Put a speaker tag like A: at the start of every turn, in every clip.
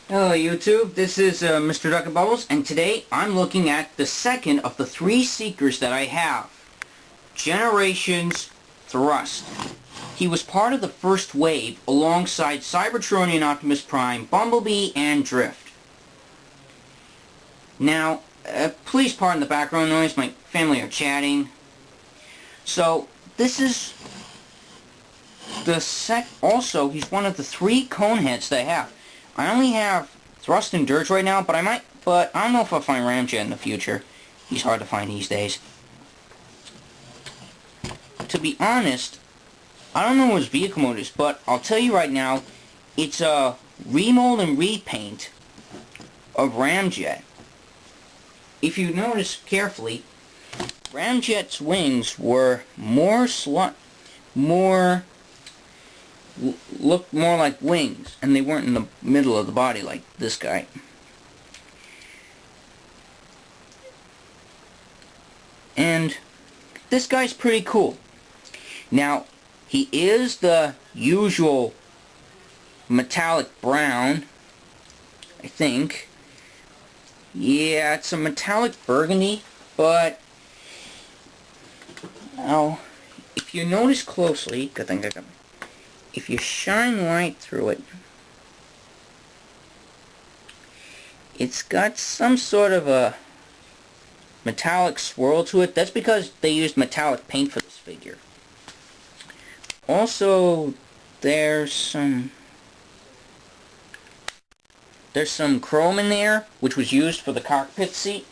A: Hello YouTube, this is Mr. Duck and Bubbles, and today I'm looking at the second of the three Seekers that I have. Generations Thrust. He was part of the first wave alongside Cybertron and Optimus Prime, Bumblebee, and Drift. Now, please pardon the background noise, my family are chatting. So, this is the also, he's one of the three cone heads that I have. I only have Thrust and Dirge right now, but I don't know if I'll find Ramjet in the future. He's hard to find these days. To be honest, I don't know what his vehicle mode is, but I'll tell you right now, it's a remold and repaint of Ramjet. If you notice carefully, Ramjet's wings were looked more like wings, and they weren't in the middle of the body like this guy. And this guy's pretty cool. Now, he is the usual metallic brown, I think. Yeah, it's a metallic burgundy, but now, if you notice closely, if you shine light through it, it's got some sort of a metallic swirl to it. That's because they used metallic paint for this figure. Also, there's some chrome in there, which was used for the cockpit seat.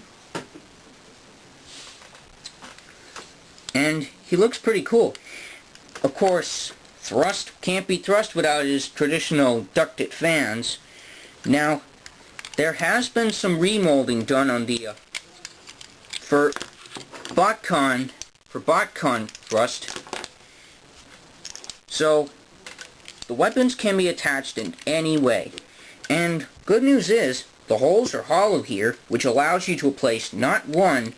A: And he looks pretty cool. Of course, Thrust can't be Thrust without his traditional ducted fans. Now, there has been some remolding done on the for BotCon Thrust. So, the weapons can be attached in any way. And good news is, the holes are hollow here, which allows you to place not one,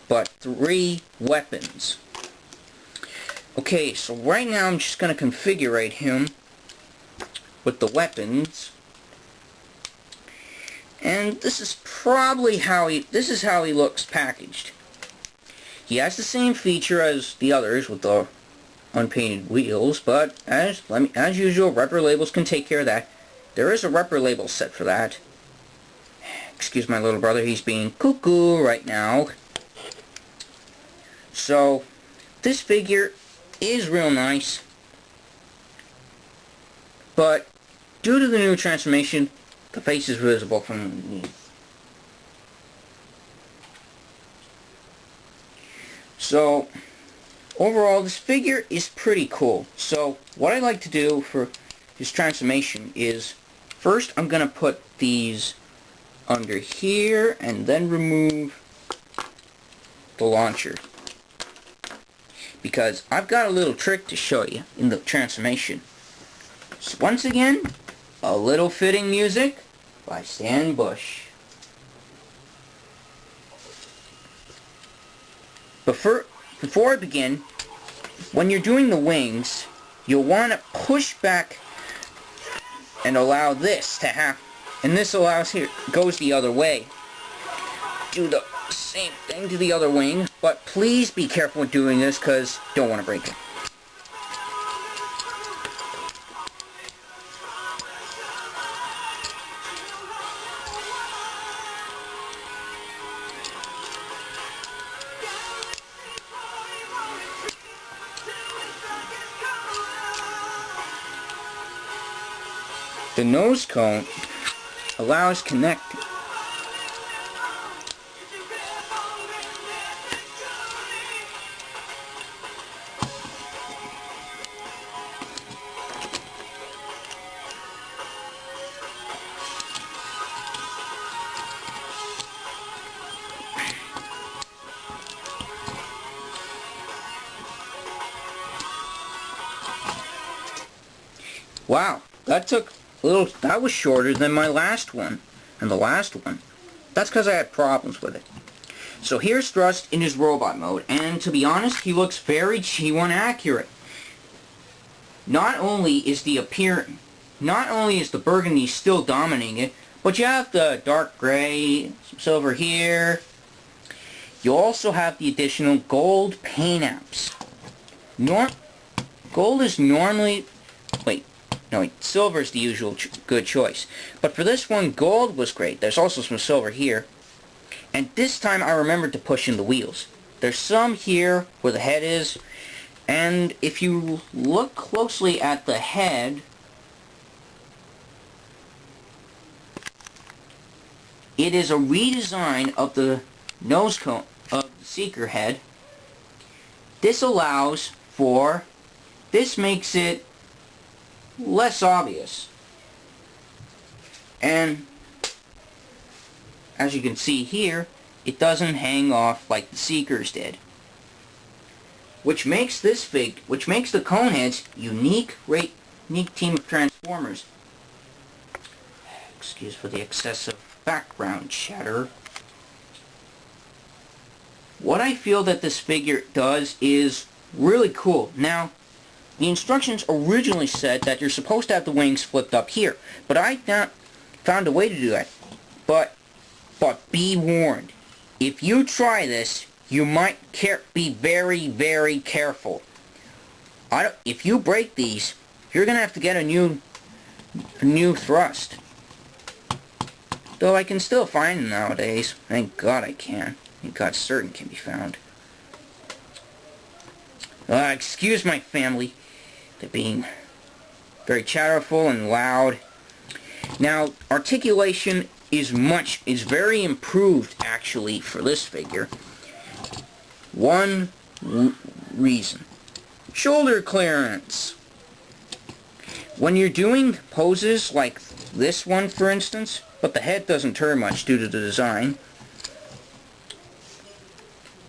A: but 3 weapons. Okay, so right now I'm just going to configure him with the weapons. And this is probably how he looks packaged. He has the same feature as the others with the unpainted wheels, but as usual, repro labels can take care of that. There is a repro label set for that. Excuse my little brother, he's being cuckoo right now. So, this figure is real nice, but due to the new transformation, the face is visible from underneath. So, overall, this figure is pretty cool. So, what I like to do for his transformation is, first I'm going to put these under here, and then remove the launcher. Because I've got a little trick to show you in the transformation. So once again, a little fitting music by Stan Bush. Before I begin, when you're doing the wings, you'll want to push back and allow this to happen. And this goes the other way. Do the same thing to the other wing, but please be careful with doing this because you don't want to break it. The nose cone allows connecting. Wow, that was shorter than my last one, and the last one. That's because I had problems with it. So here's Thrust in his robot mode, and to be honest, he looks very G1 accurate. Not only is the appearance, not only is the burgundy still dominating it, but you have the dark gray, some silver here. You also have the additional gold paint apps. Gold is normally... wait, silver is the usual good choice. But for this one, gold was great. There's also some silver here. And this time I remembered to push in the wheels. There's some here where the head is. And if you look closely at the head, it is a redesign of the nose cone of the Seeker head. This makes it less obvious. And as you can see here, it doesn't hang off like the Seekers did. Which makes the Coneheads unique team of Transformers. Excuse for the excessive background chatter. What I feel that this figure does is really cool. Now, the instructions originally said that you're supposed to have the wings flipped up here, but I found a way to do that. But be warned, if you try this, you might be very, very careful. If you break these, you're gonna have to get a new thrust. Though I can still find them nowadays. Thank God I can. Thank God certain can be found. Excuse my family. They're being very chatterful and loud. Now, articulation is very improved actually for this figure. One reason. Shoulder clearance. When you're doing poses like this one, for instance, but the head doesn't turn much due to the design,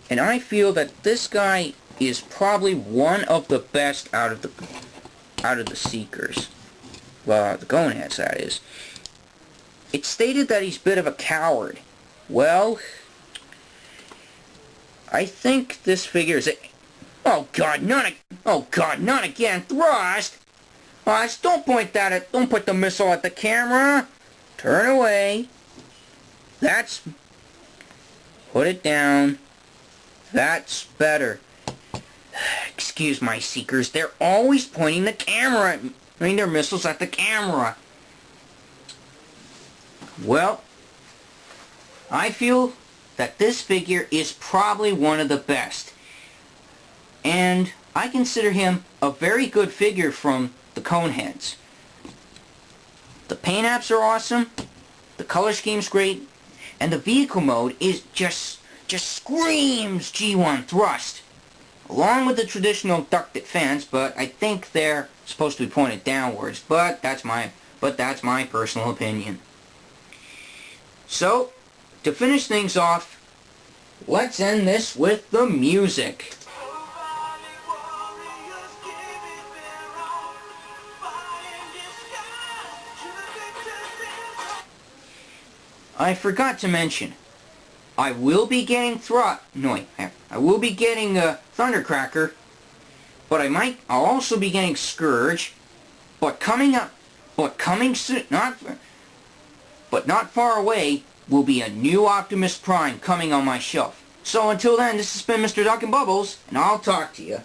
A: and I feel that this guy is probably one of the best out of the Seekers. Well, the Coneheads, that is. It's stated that he's a bit of a coward. Well, I think this figure is oh God, not again, thrust! Don't point the missile at the camera! Turn away. Put it down. That's better. Excuse my Seekers, they're always pointing the camera at me. Their missiles at the camera. Well, I feel that this figure is probably one of the best. And I consider him a very good figure from the Coneheads. The paint apps are awesome, the color scheme's great, and the vehicle mode is just screams G1 thrust. Along with the traditional ducted fans, but I think they're supposed to be pointed downwards, but that's my personal opinion. So, to finish things off, let's end this with the music. I forgot to mention, I will be getting Thundercracker, but I'll also be getting Scourge, but coming soon, but not far away, will be a new Optimus Prime coming on my shelf. So until then, this has been Mr. Duck and Bubbles, and I'll talk to you.